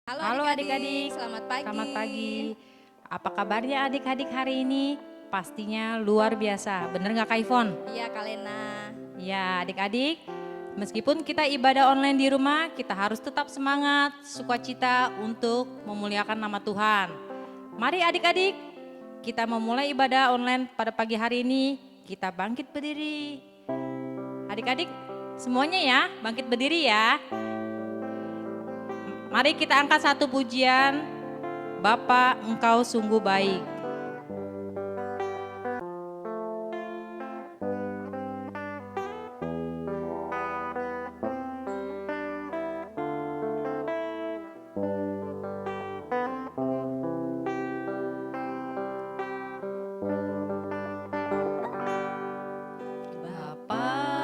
Halo Halo adik-adik, adik-adik, selamat pagi. selamat pagi. Apa kabarnya adik-adik hari ini? Pastinya luar biasa, bener nggak Kak Ivon? Iya Kalena. Ya adik-adik, meskipun kita ibadah online di rumah, kita harus tetap semangat, sukacita untuk memuliakan nama Tuhan. Mari adik-adik, kita memulai ibadah online pada pagi hari ini, kita bangkit berdiri. Adik-adik, semuanya ya, bangkit berdiri ya. Mari kita angkat satu pujian, Bapa engkau sungguh baik. Bapa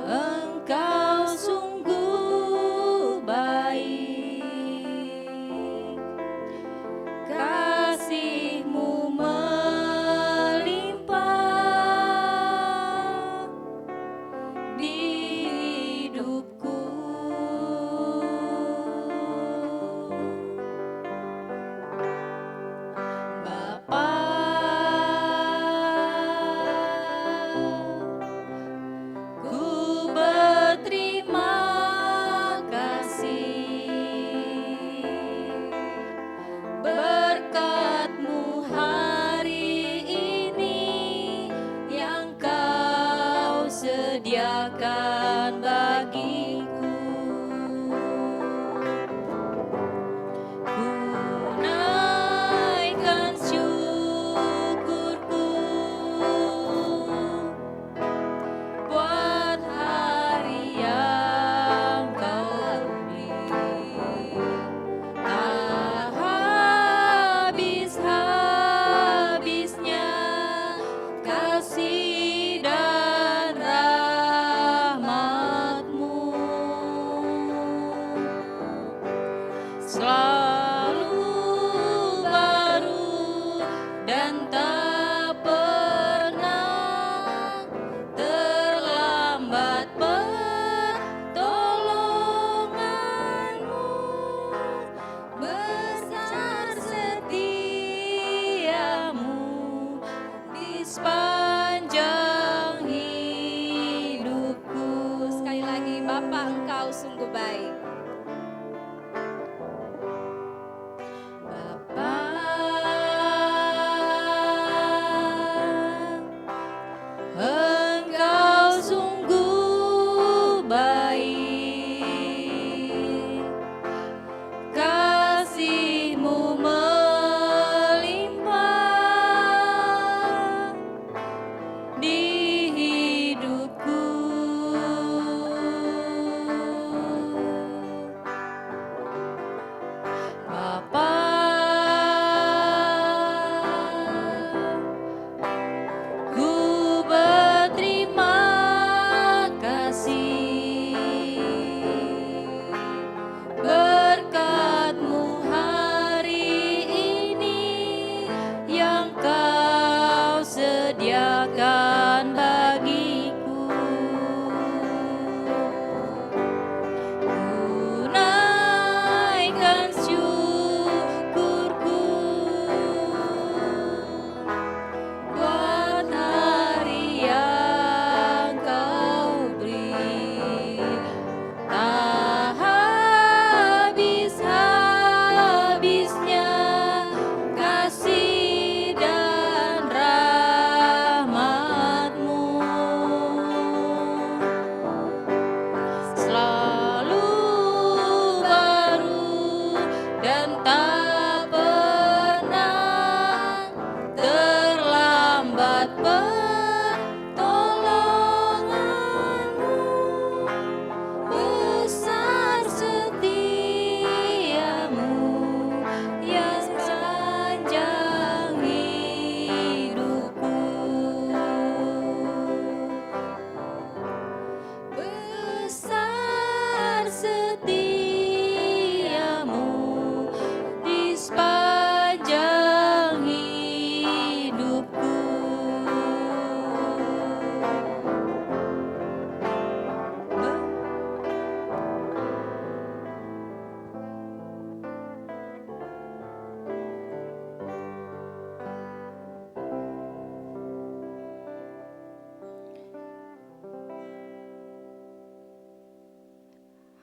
engkau sungguh baik,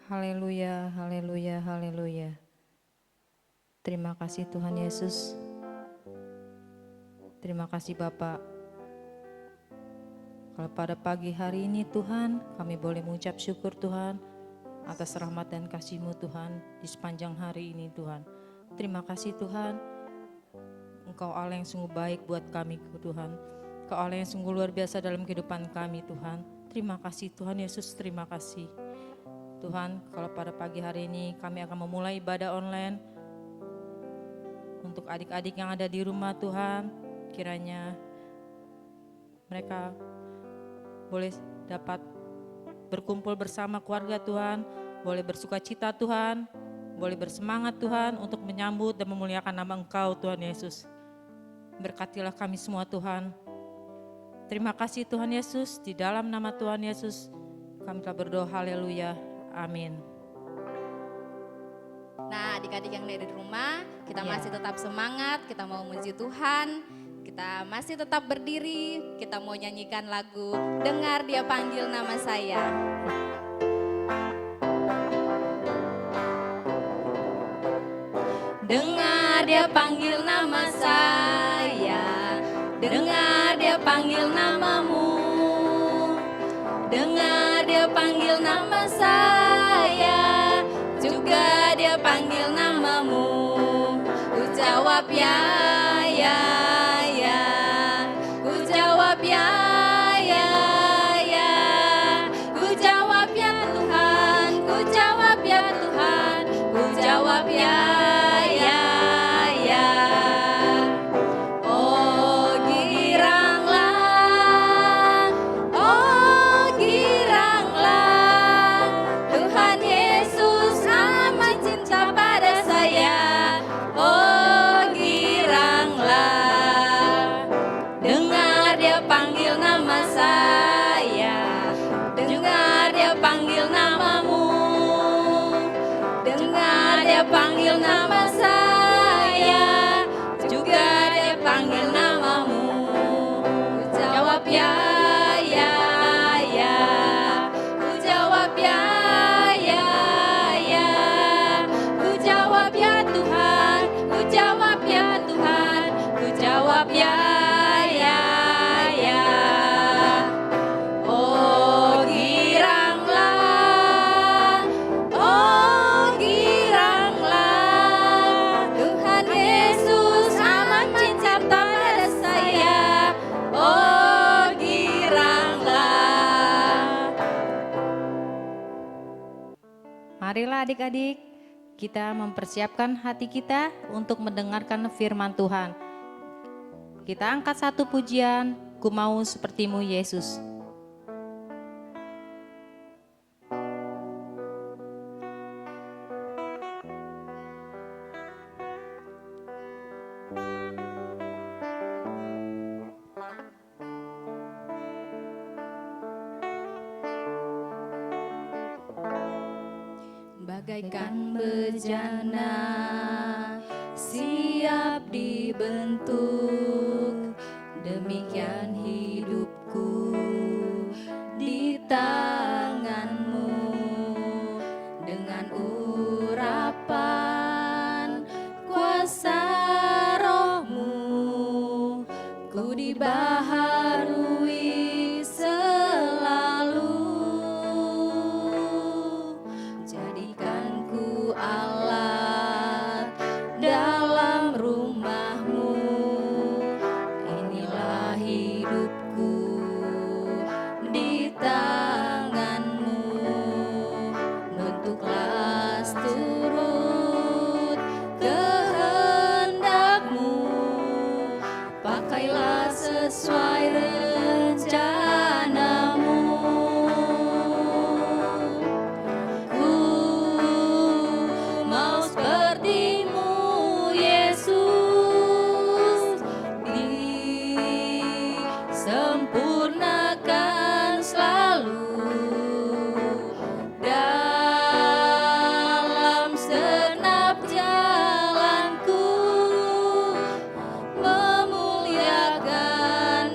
Haleluya, haleluya, haleluya. Terima kasih Tuhan Yesus. Terima kasih Bapak. Kalau pada pagi hari ini Tuhan, kami boleh mengucap syukur Tuhan atas rahmat dan kasih-Mu Tuhan di sepanjang hari ini Tuhan. Terima kasih Tuhan, Engkau Allah yang sungguh baik buat kami Tuhan. Engkau Allah yang sungguh luar biasa dalam kehidupan kami Tuhan. Terima kasih Tuhan Yesus, terima kasih. Tuhan, kalau pada pagi hari ini kami akan memulai ibadah online untuk adik-adik yang ada di rumah Tuhan, kiranya mereka boleh dapat berkumpul bersama keluarga Tuhan, boleh bersuka cita Tuhan, boleh bersemangat Tuhan untuk menyambut dan memuliakan nama Engkau Tuhan Yesus. Berkatilah kami semua Tuhan. Terima kasih Tuhan Yesus, di dalam nama Tuhan Yesus kami telah berdoa, haleluya. Amin. Nah, adik-adik yang dari rumah, kita masih tetap semangat, kita mau memuji Tuhan, kita masih tetap berdiri, kita mau nyanyikan lagu Dengar Dia Panggil Nama Saya. Dengar Dia panggil nama saya, dengar Dia panggil namamu, dengar Dia panggil nama saya, juga Dia panggil namamu. Ku jawab ya, ya, ya. Ku jawab ya, ya, ya. Ku jawab ya Tuhan, ku jawab ya Tuhan, ku jawab ya, ya, ya. Oh giranglah, oh giranglah, Tuhan Yesus amat cinta pada saya. Oh giranglah, dengar Dia panggil nama saya, dengar Dia panggil namamu, dengar Dia panggil nama saya, juga Dia panggil namamu. Ku jawab ya, ya, ya. Ku jawab ya, ya, ya. Ku jawab ya Tuhan, ku jawab ya Tuhan, ku jawab ya, ya, ya. Oh giranglah, oh giranglah, Tuhan Yesus amat cinta pada saya. Oh giranglah. Marilah adik-adik, kita mempersiapkan hati kita untuk mendengarkan firman Tuhan. Kita angkat satu pujian, Ku Mau Sepertimu Yesus. Bagaikan bejana siap dibentuk, demikian hidupku di tanganmu. Dengan urapan kuasa rohmu, ku dibaharui selalu. Jadikanku alat dalam rumahmu, inilah hidupku di tanganmu. Bentuklah seturut kehendakmu, pakailah sesuai rencanamu. Ku mau sepertimu Yesus, disempurnakan selalu dalam segenap jalanku, memuliakan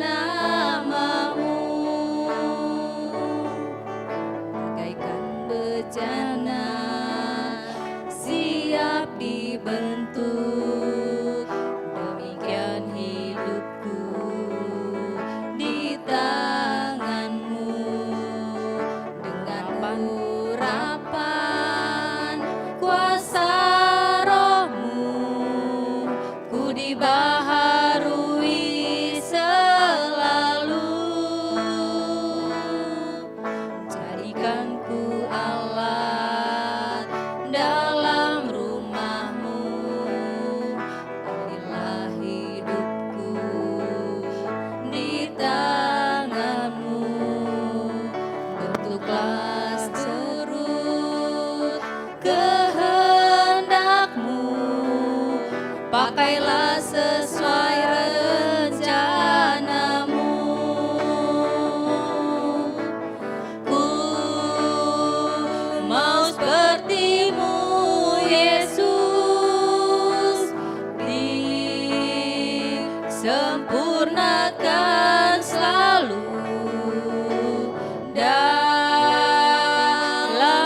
baharui selalu. Jadikan ku alat dalam rumah-Mu, inilah hidupku di tangan-Mu. Bentuklah seturut kehendak-Mu, pakailah sesuai rencana-Mu. Ku mau seperti-Mu, Yesus, disempurnakan selalu dalam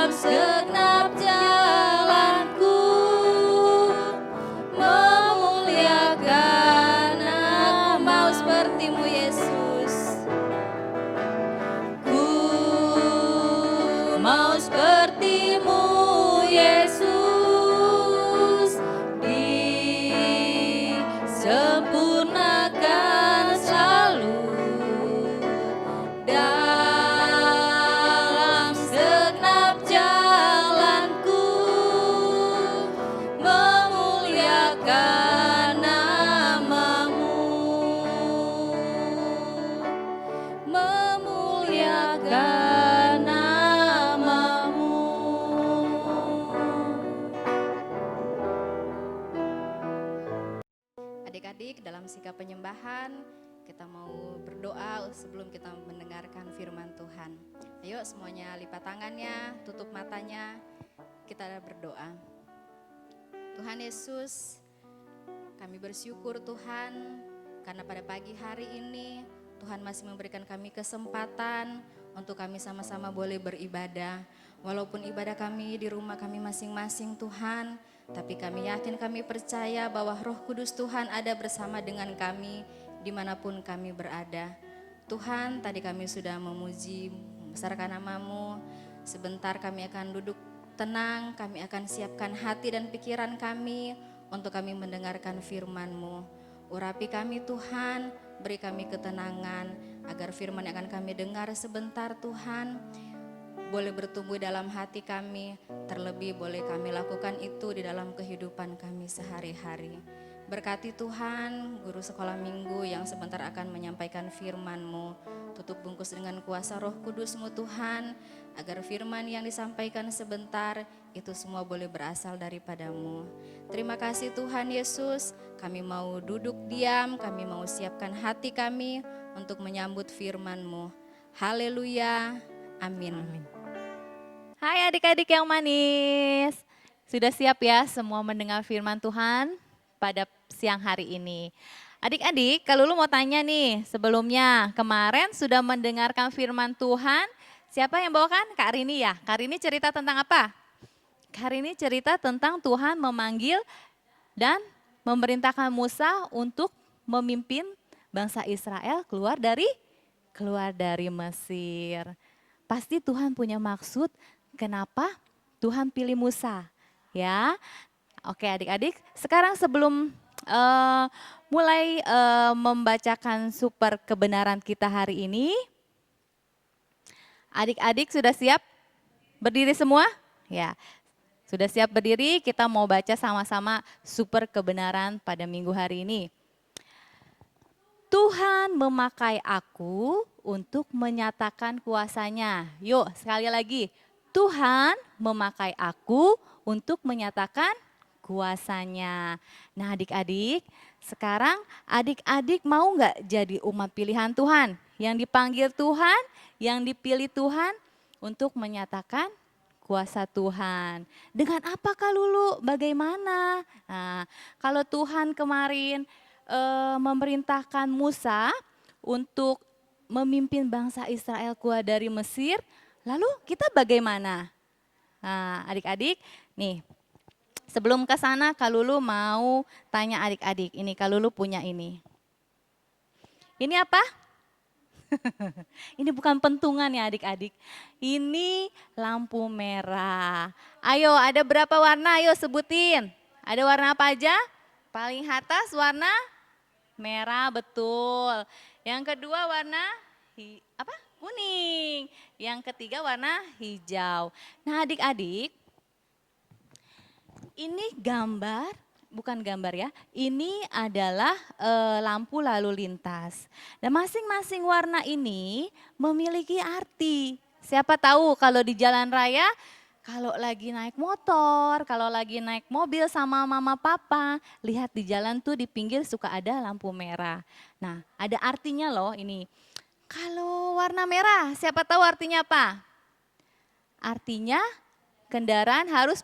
segenap jalanku, memuliakan Aku mau seperti-Mu, Yesus. Ku mau seperti-Mu, Yesus, disempurnakan selalu dalam segenap jalanku, memuliakan nama-Mu, memuliakan nama-Mu. Adik-adik, dalam sikap penyembahan kita mau berdoa sebelum kita mendengarkan firman Tuhan. Ayo semuanya lipat tangannya, tutup matanya, kita berdoa. Tuhan Yesus, kami bersyukur Tuhan karena pada pagi hari ini Tuhan masih memberikan kami kesempatan untuk kami sama-sama boleh beribadah. Walaupun ibadah kami di rumah kami masing-masing Tuhan, tapi kami yakin, kami percaya bahwa Roh Kudus Tuhan ada bersama dengan kami dimanapun kami berada. Tuhan, tadi kami sudah memuji, membesarkan nama-Mu. Sebentar kami akan duduk tenang, kami akan siapkan hati dan pikiran kami untuk kami mendengarkan firman-Mu. Urapi kami Tuhan, beri kami ketenangan agar firman yang akan kami dengar sebentar Tuhan boleh bertumbuh dalam hati kami, terlebih boleh kami lakukan itu di dalam kehidupan kami sehari-hari. Berkati Tuhan guru sekolah minggu yang sebentar akan menyampaikan firman-Mu. Tutup bungkus dengan kuasa Roh Kudus-Mu Tuhan, agar firman yang disampaikan sebentar itu semua boleh berasal daripada-Mu. Terima kasih Tuhan Yesus, kami mau duduk diam, kami mau siapkan hati kami untuk menyambut firman-Mu. Haleluya, amin. Hai adik-adik yang manis, sudah siap ya semua mendengar firman Tuhan pada siang hari ini? Adik-adik, kalau lu mau tanya nih, sebelumnya kemarin sudah mendengarkan firman Tuhan, siapa yang bawakan? Kak Rini ya? Kak Rini cerita tentang apa? Kak Rini cerita tentang Tuhan memanggil dan memerintahkan Musa untuk memimpin bangsa Israel keluar dari Mesir. Pasti Tuhan punya maksud kenapa Tuhan pilih Musa, ya. Oke adik-adik, sekarang sebelum mulai membacakan super kebenaran kita hari ini, adik-adik sudah siap berdiri semua? Ya, sudah siap berdiri, kita mau baca sama-sama super kebenaran pada minggu hari ini. Tuhan memakai aku untuk menyatakan kuasa-Nya. Yuk sekali lagi, Tuhan memakai aku untuk menyatakan kuasa-Nya. Nah adik-adik, sekarang adik-adik mau nggak jadi umat pilihan Tuhan? Yang dipanggil Tuhan, yang dipilih Tuhan untuk menyatakan kuasa Tuhan. Dengan apakah Lulu? Bagaimana? Nah, kalau Tuhan kemarin memerintahkan Musa untuk memimpin bangsa Israel keluar dari Mesir, lalu kita bagaimana? Nah, adik-adik, nih sebelum ke sana Kak Lulu mau tanya adik-adik, ini Kak Lulu punya ini. Ini apa? Ini bukan pentungan ya adik-adik, ini lampu merah. Ayo ada berapa warna, ayo sebutin. Ada warna apa aja? Paling atas warna merah, betul. Yang kedua warna kuning. Yang ketiga warna hijau. Nah adik-adik, ini bukan gambar ya, ini adalah lampu lalu lintas. Dan masing-masing warna ini memiliki arti. Siapa tahu kalau di jalan raya, kalau lagi naik motor, kalau lagi naik mobil sama mama papa, lihat di jalan tuh di pinggir suka ada lampu merah. Nah ada artinya loh ini. Kalau warna merah, siapa tahu artinya apa? Artinya kendaraan harus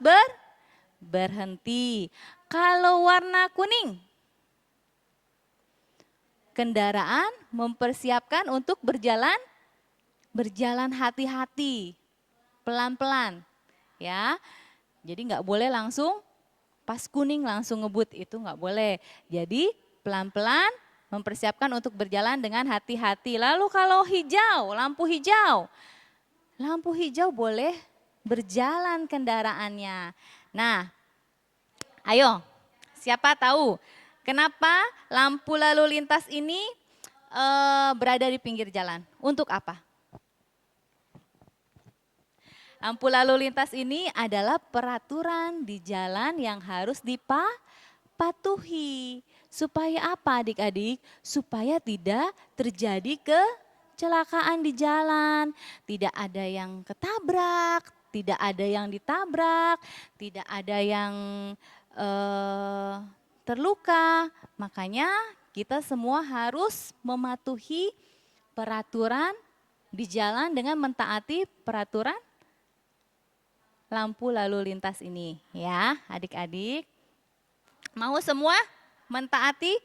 berhenti. Kalau warna kuning, kendaraan mempersiapkan untuk berjalan hati-hati, pelan-pelan. Ya, jadi nggak boleh langsung pas kuning langsung ngebut, itu nggak boleh. Jadi pelan-pelan mempersiapkan untuk berjalan dengan hati-hati. Lalu kalau hijau, lampu hijau boleh berjalan kendaraannya. Nah, ayo, siapa tahu kenapa lampu lalu lintas ini berada di pinggir jalan? Untuk apa? Lampu lalu lintas ini adalah peraturan di jalan yang harus dipatuhi. Supaya apa adik-adik? Supaya tidak terjadi kecelakaan di jalan. Tidak ada yang ketabrak, tidak ada yang ditabrak, tidak ada yang terluka. Makanya kita semua harus mematuhi peraturan di jalan dengan mentaati peraturan lampu lalu lintas ini ya adik-adik. Mau semua mentaati?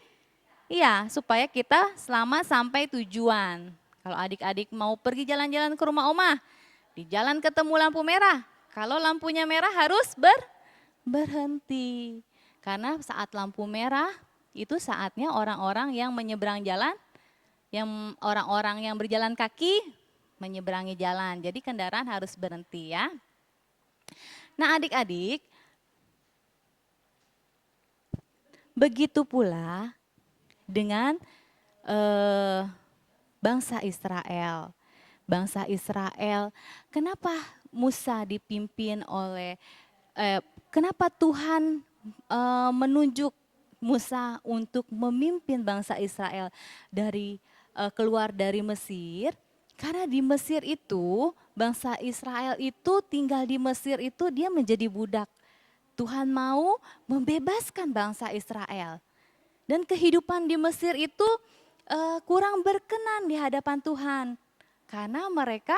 Iya, supaya kita selamat sampai tujuan. Kalau adik-adik mau pergi jalan-jalan ke rumah omah, di jalan ketemu lampu merah, kalau lampunya merah harus berhenti. Karena saat lampu merah itu saatnya orang-orang yang menyeberang jalan, orang-orang yang berjalan kaki menyeberangi jalan. Jadi kendaraan harus berhenti ya. Nah adik-adik, begitu pula dengan bangsa Israel. Bangsa Israel, kenapa Musa dipimpin kenapa Tuhan menunjuk Musa untuk memimpin bangsa Israel keluar dari Mesir? Karena di Mesir itu, bangsa Israel itu tinggal di Mesir itu dia menjadi budak. Tuhan mau membebaskan bangsa Israel. Dan kehidupan di Mesir itu kurang berkenan di hadapan Tuhan. Karena mereka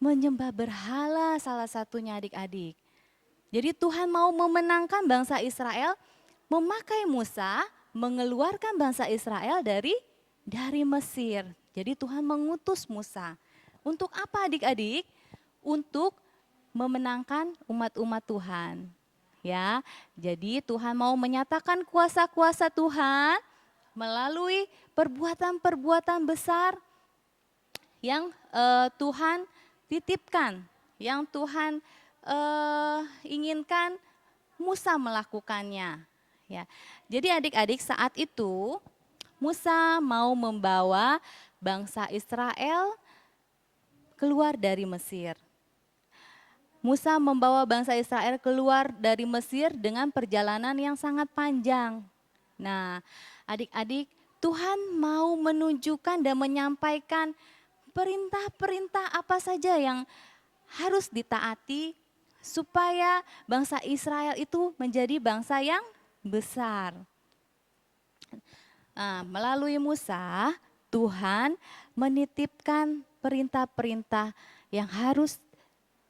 menyembah berhala salah satunya adik-adik. Jadi Tuhan mau memenangkan bangsa Israel, memakai Musa mengeluarkan bangsa Israel dari Mesir. Jadi Tuhan mengutus Musa. Untuk apa adik-adik? Untuk memenangkan umat-umat Tuhan. Ya, jadi Tuhan mau menyatakan kuasa-kuasa Tuhan melalui perbuatan-perbuatan besar yang Tuhan titipkan, yang Tuhan inginkan Musa melakukannya. Ya, jadi adik-adik saat itu Musa mau membawa bangsa Israel keluar dari Mesir. Musa membawa bangsa Israel keluar dari Mesir dengan perjalanan yang sangat panjang. Nah, adik-adik, Tuhan mau menunjukkan dan menyampaikan perintah-perintah apa saja yang harus ditaati supaya bangsa Israel itu menjadi bangsa yang besar. Nah, melalui Musa, Tuhan menitipkan perintah-perintah yang harus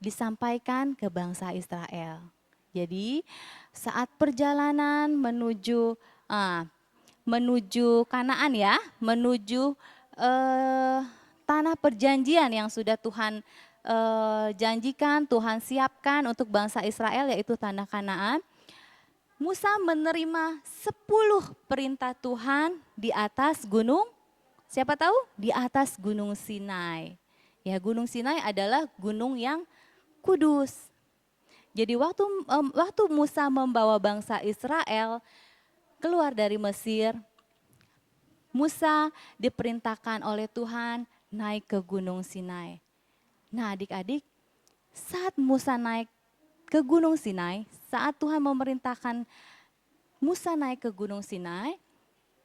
disampaikan ke bangsa Israel. Jadi saat perjalanan menuju Kanaan ya, menuju tanah perjanjian yang sudah Tuhan janjikan, Tuhan siapkan untuk bangsa Israel yaitu tanah Kanaan. Musa menerima 10 perintah Tuhan di atas gunung, siapa tahu? Di atas gunung Sinai. Ya, gunung Sinai adalah gunung yang kudus. Jadi waktu Musa membawa bangsa Israel keluar dari Mesir, Musa diperintahkan oleh Tuhan naik ke Gunung Sinai. Nah adik-adik, saat Musa naik ke Gunung Sinai, saat Tuhan memerintahkan Musa naik ke Gunung Sinai,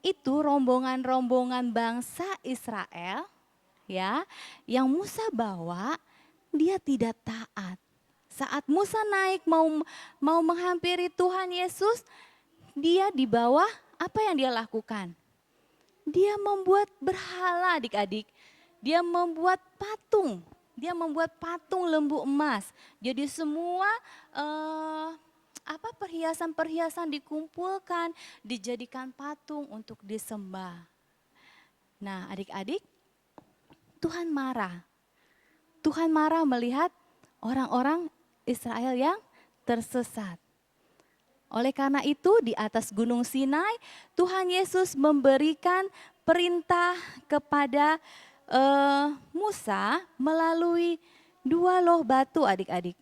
itu rombongan-rombongan bangsa Israel ya, yang Musa bawa, dia tidak taat. Saat Musa naik mau menghampiri Tuhan Yesus, dia di bawah, apa yang dia lakukan? Dia membuat berhala adik-adik. Dia membuat patung. Dia membuat patung lembu emas. Jadi semua perhiasan-perhiasan dikumpulkan, dijadikan patung untuk disembah. Nah, adik-adik, Tuhan marah. Tuhan marah melihat orang-orang Israel yang tersesat. Oleh karena itu di atas Gunung Sinai Tuhan Yesus memberikan perintah kepada Musa melalui 2 loh batu adik-adik.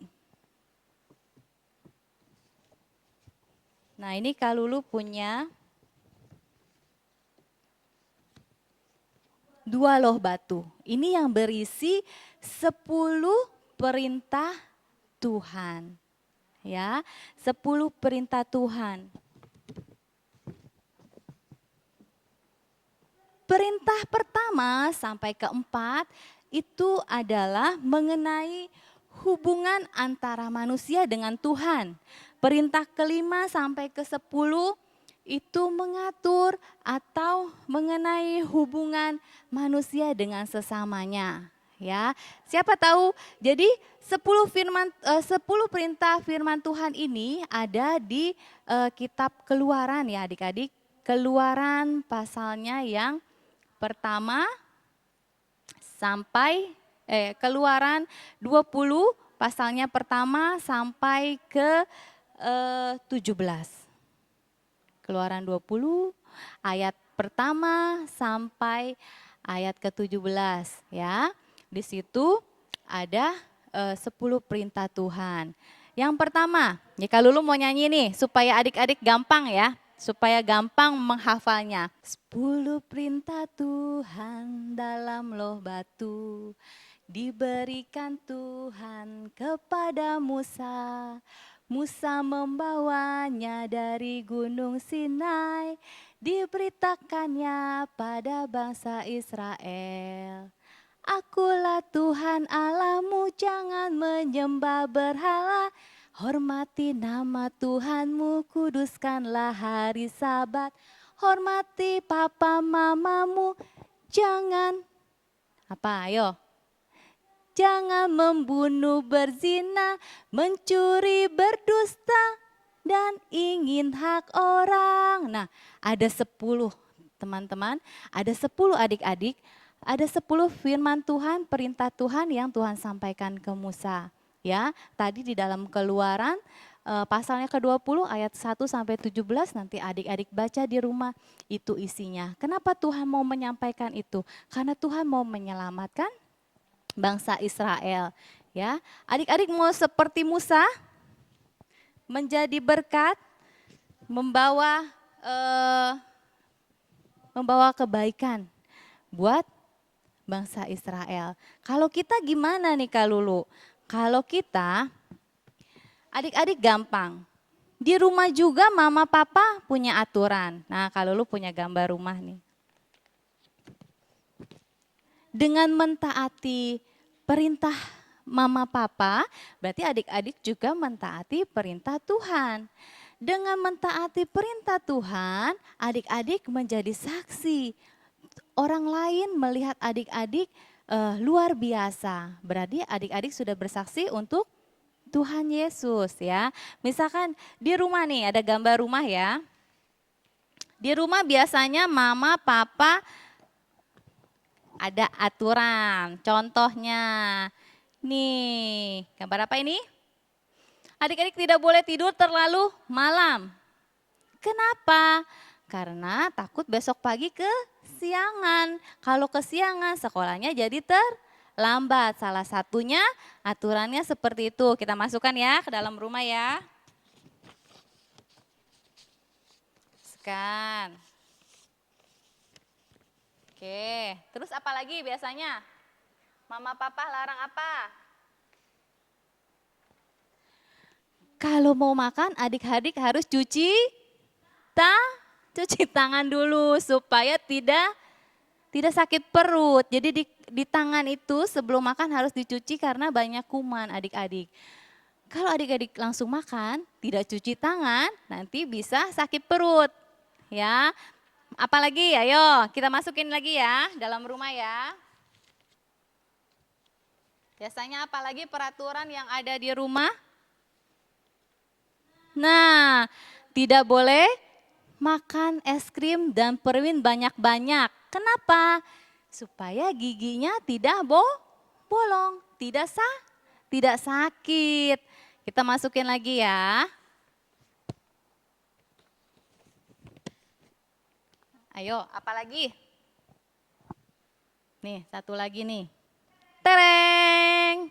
Nah ini Kak Lulu punya 2 loh batu. Ini yang berisi 10 perintah Tuhan. Ya, 10 perintah Tuhan. Perintah pertama sampai keempat itu adalah mengenai hubungan antara manusia dengan Tuhan. Perintah kelima sampai ke-10 itu mengatur atau mengenai hubungan manusia dengan sesamanya. Ya, siapa tahu? Jadi 10 perintah firman Tuhan ini ada di kitab Keluaran ya adik-adik. Keluaran pasalnya yang pertama sampai Keluaran 20 pasalnya pertama sampai ke 17. Keluaran 20 ayat pertama sampai ayat ke-17 ya. Di situ ada 10 perintah Tuhan. Yang pertama, ya Kak Lulu mau nyanyi nih supaya adik-adik gampang ya, supaya gampang menghafalnya. 10 perintah Tuhan dalam loh batu diberikan Tuhan kepada Musa. Musa membawanya dari Gunung Sinai, diberitakannya pada bangsa Israel. Akulah Tuhan Allahmu, jangan menyembah berhala. Hormati nama Tuhanmu, kuduskanlah hari Sabat. Hormati papa mamamu, jangan apa ayo? Jangan membunuh, berzina, mencuri, berdusta, dan ingin hak orang. Nah, ada 10 teman-teman, ada 10 adik-adik. Ada 10 firman Tuhan, perintah Tuhan yang Tuhan sampaikan ke Musa. Ya, tadi di dalam Keluaran pasalnya ke-20 ayat 1 sampai 17 nanti adik-adik baca di rumah itu isinya. Kenapa Tuhan mau menyampaikan itu? Karena Tuhan mau menyelamatkan bangsa Israel. Ya, adik-adik mau seperti Musa menjadi berkat, membawa kebaikan buat bangsa Israel. Kalau kita gimana nih Kak Lulu? Kalau kita, adik-adik gampang. Di rumah juga mama papa punya aturan. Nah Kak Lulu punya gambar rumah nih. Dengan mentaati perintah mama papa, berarti adik-adik juga mentaati perintah Tuhan. Dengan mentaati perintah Tuhan, adik-adik menjadi saksi. Orang lain melihat adik-adik luar biasa. Berarti adik-adik sudah bersaksi untuk Tuhan Yesus ya. Misalkan di rumah nih ada gambar rumah ya. Di rumah biasanya mama, papa ada aturan. Contohnya nih, gambar apa ini? Adik-adik tidak boleh tidur terlalu malam. Kenapa? Karena takut besok pagi kesiangan. Kalau kesiangan sekolahnya jadi terlambat. Salah satunya aturannya seperti itu. Kita masukkan ya ke dalam rumah ya. makan. Oke, terus apa lagi biasanya? Mama papa larang apa? Kalau mau makan adik-adik harus cuci tangan dulu supaya tidak sakit perut. Jadi di tangan itu sebelum makan harus dicuci karena banyak kuman adik-adik. Kalau adik-adik langsung makan, tidak cuci tangan, nanti bisa sakit perut. Ya, apalagi ayo kita masukin lagi ya dalam rumah ya. Biasanya apalagi peraturan yang ada di rumah? Nah, tidak boleh makan es krim dan permen banyak-banyak. Kenapa? Supaya giginya tidak bolong, tidak sakit. Kita masukin lagi ya. Ayo, apa lagi? Nih, satu lagi nih. Tereng.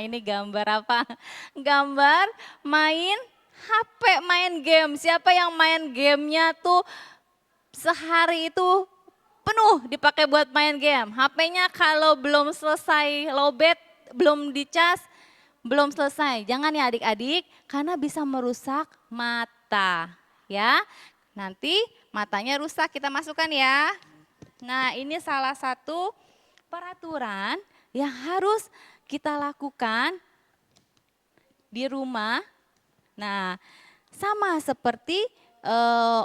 Ini gambar apa? Gambar main HP, main game. Siapa yang main gamenya tuh sehari itu penuh dipakai buat main game. HP-nya kalau belum selesai lowbat, belum dicas, belum selesai. Jangan ya adik-adik, karena bisa merusak mata. Ya, nanti matanya rusak, kita masukkan ya. Nah, ini salah satu peraturan yang harus kita lakukan di rumah. Nah, sama seperti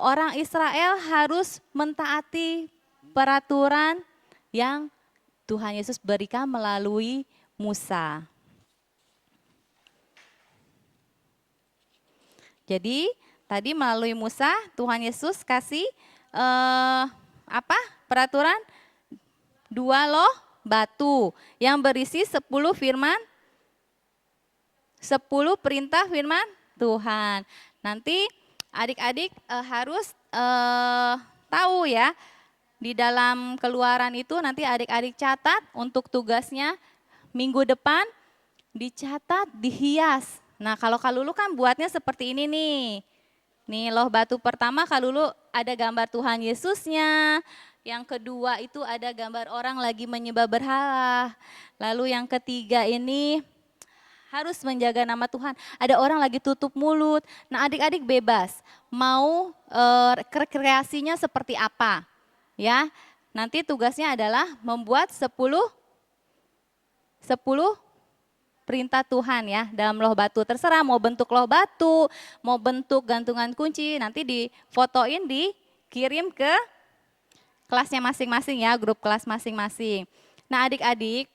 orang Israel harus mentaati peraturan yang Tuhan Yesus berikan melalui Musa. Jadi tadi melalui Musa Tuhan Yesus kasih apa? Peraturan 2 loh batu yang berisi 10 firman, 10 perintah firman Tuhan. Nanti adik-adik harus tahu ya, di dalam Keluaran itu nanti adik-adik catat untuk tugasnya minggu depan, dicatat, dihias. Nah kalau Kalulu kan buatnya seperti ini nih. Nih loh batu pertama Kalulu ada gambar Tuhan Yesusnya. Yang kedua itu ada gambar orang lagi menyembah berhala. Lalu yang ketiga ini harus menjaga nama Tuhan. Ada orang lagi tutup mulut. Nah adik-adik bebas mau kreasinya seperti apa. Ya, nanti tugasnya adalah membuat 10 perintah Tuhan ya dalam loh batu. Terserah mau bentuk loh batu, mau bentuk gantungan kunci, nanti difotoin, dikirim ke kelasnya masing-masing ya, grup kelas masing-masing. Nah adik-adik,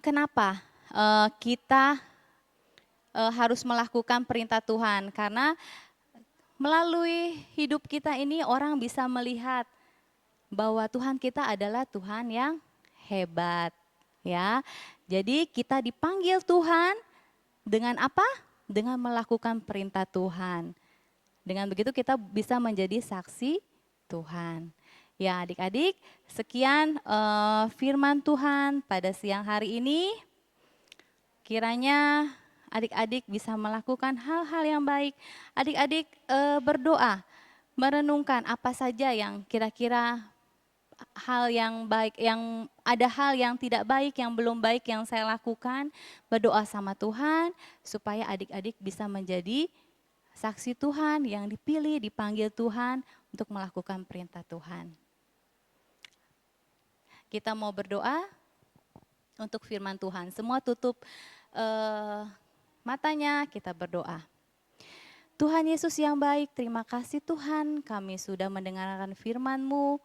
kenapa kita harus melakukan perintah Tuhan? Karena melalui hidup kita ini orang bisa melihat bahwa Tuhan kita adalah Tuhan yang hebat. Ya, jadi kita dipanggil Tuhan dengan apa? Dengan melakukan perintah Tuhan. Dengan begitu kita bisa menjadi saksi Tuhan. Ya adik-adik, sekian firman Tuhan pada siang hari ini. Kiranya adik-adik bisa melakukan hal-hal yang baik. Adik-adik berdoa, merenungkan apa saja yang kira-kira hal yang baik, yang ada hal yang tidak baik, yang belum baik yang saya lakukan. Berdoa sama Tuhan supaya adik-adik bisa menjadi saksi Tuhan yang dipilih, dipanggil Tuhan untuk melakukan perintah Tuhan. Kita mau berdoa untuk firman Tuhan. Semua tutup matanya, kita berdoa. Tuhan Yesus yang baik, terima kasih Tuhan, kami sudah mendengarkan firman-Mu.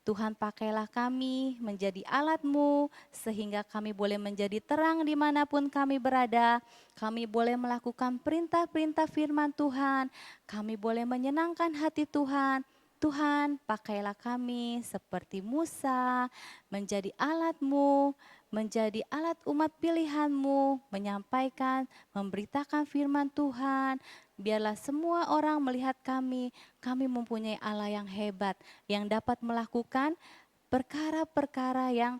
Tuhan pakailah kami menjadi alat-Mu, sehingga kami boleh menjadi terang dimanapun kami berada. Kami boleh melakukan perintah-perintah firman Tuhan, kami boleh menyenangkan hati Tuhan. Tuhan, pakailah kami seperti Musa, menjadi alat-Mu, menjadi alat umat pilihan-Mu, menyampaikan, memberitakan firman Tuhan. Biarlah semua orang melihat kami mempunyai Allah yang hebat, yang dapat melakukan perkara-perkara yang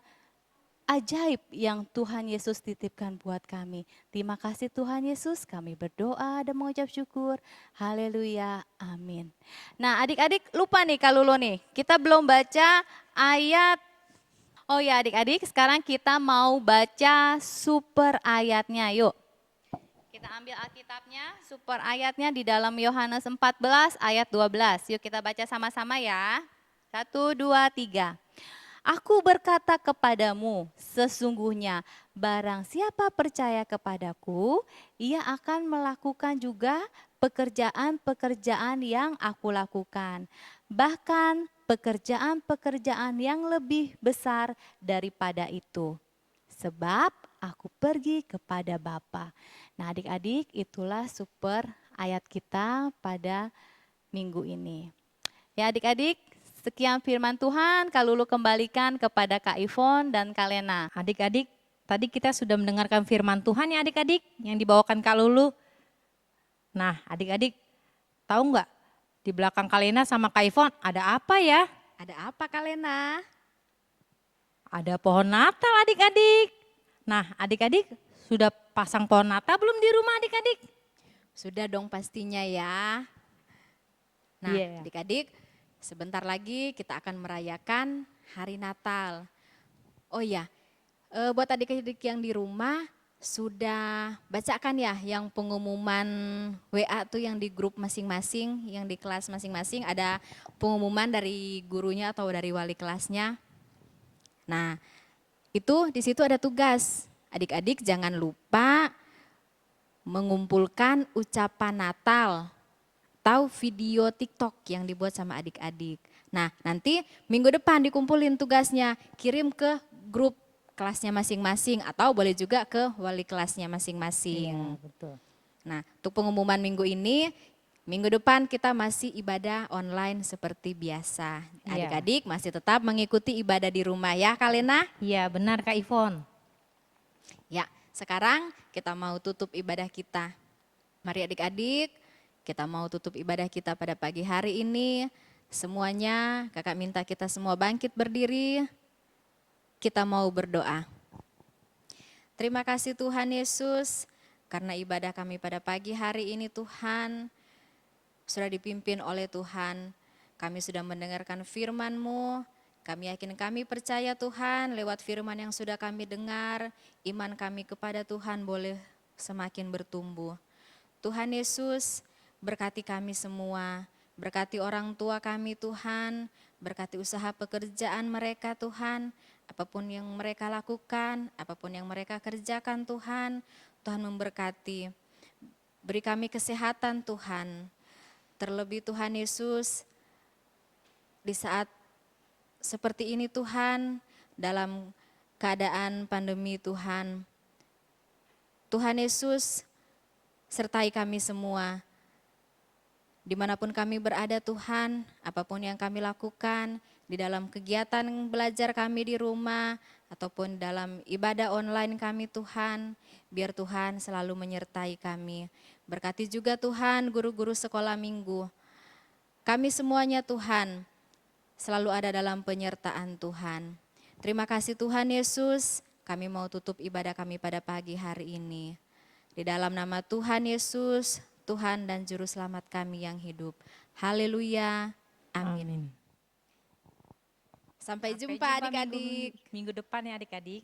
ajaib yang Tuhan Yesus titipkan buat kami. Terima kasih Tuhan Yesus, kami berdoa dan mengucap syukur. Haleluya, amin. Nah adik-adik lupa nih Kak Lulu nih, kita belum baca ayat. Oh ya adik-adik, sekarang kita mau baca super ayatnya, yuk. Kita ambil Alkitabnya, super ayatnya di dalam Yohanes 14 ayat 12. Yuk kita baca sama-sama ya. 1, 2, 3. Aku berkata kepadamu, sesungguhnya barang siapa percaya kepadaku, ia akan melakukan juga pekerjaan-pekerjaan yang aku lakukan. Bahkan pekerjaan-pekerjaan yang lebih besar daripada itu. Sebab aku pergi kepada Bapa. Nah adik-adik, itulah super ayat kita pada minggu ini. Ya adik-adik, sekian firman Tuhan, Kak Lulu kembalikan kepada Kak Ivon dan Kak Lena. Adik-adik, tadi kita sudah mendengarkan firman Tuhan ya adik-adik yang dibawakan Kak Lulu. Nah adik-adik, tahu nggak di belakang Kak Lena sama Kak Ivon ada apa ya? Ada apa Kak Lena? Ada pohon Natal adik-adik. Nah adik-adik sudah pasang pohon Natal belum di rumah adik-adik? Sudah dong pastinya ya. Nah Iya. adik-adik, sebentar lagi kita akan merayakan hari Natal. Oh ya, buat adik-adik yang di rumah sudah bacakan ya yang pengumuman WA tuh yang di grup masing-masing, yang di kelas masing-masing ada pengumuman dari gurunya atau dari wali kelasnya. Nah, itu di situ ada tugas. Adik-adik jangan lupa mengumpulkan ucapan Natal atau video TikTok yang dibuat sama adik-adik. Nah, nanti minggu depan dikumpulin tugasnya, kirim ke grup kelasnya masing-masing atau boleh juga ke wali kelasnya masing-masing. Betul. Nah, untuk pengumuman minggu ini, minggu depan kita masih ibadah online seperti biasa. Iya. Adik-adik masih tetap mengikuti ibadah di rumah ya, Kak Lena? Iya benar Kak Ivon. Ya, sekarang kita mau tutup ibadah kita. Mari adik-adik, kita mau tutup ibadah kita pada pagi hari ini. Semuanya, kakak minta kita semua bangkit berdiri. Kita mau berdoa. Terima kasih Tuhan Yesus, karena ibadah kami pada pagi hari ini Tuhan, sudah dipimpin oleh Tuhan. Kami sudah mendengarkan firman-Mu. Kami yakin kami percaya Tuhan lewat firman yang sudah kami dengar, iman kami kepada Tuhan boleh semakin bertumbuh. Tuhan Yesus, berkati kami semua, berkati orang tua kami Tuhan, berkati usaha pekerjaan mereka Tuhan, apapun yang mereka lakukan, apapun yang mereka kerjakan Tuhan, Tuhan memberkati. Beri kami kesehatan Tuhan, terlebih Tuhan Yesus, di saat seperti ini Tuhan, dalam keadaan pandemi Tuhan. Tuhan Yesus, sertai kami semua. Dimanapun kami berada Tuhan, apapun yang kami lakukan, di dalam kegiatan belajar kami di rumah, ataupun dalam ibadah online kami Tuhan, biar Tuhan selalu menyertai kami. Berkati juga Tuhan guru-guru sekolah minggu. Kami semuanya Tuhan, selalu ada dalam penyertaan Tuhan. Terima kasih Tuhan Yesus, kami mau tutup ibadah kami pada pagi hari ini. Di dalam nama Tuhan Yesus, Tuhan dan Juru Selamat kami yang hidup. Haleluya, amin. Sampai jumpa adik-adik. Minggu depan ya adik-adik.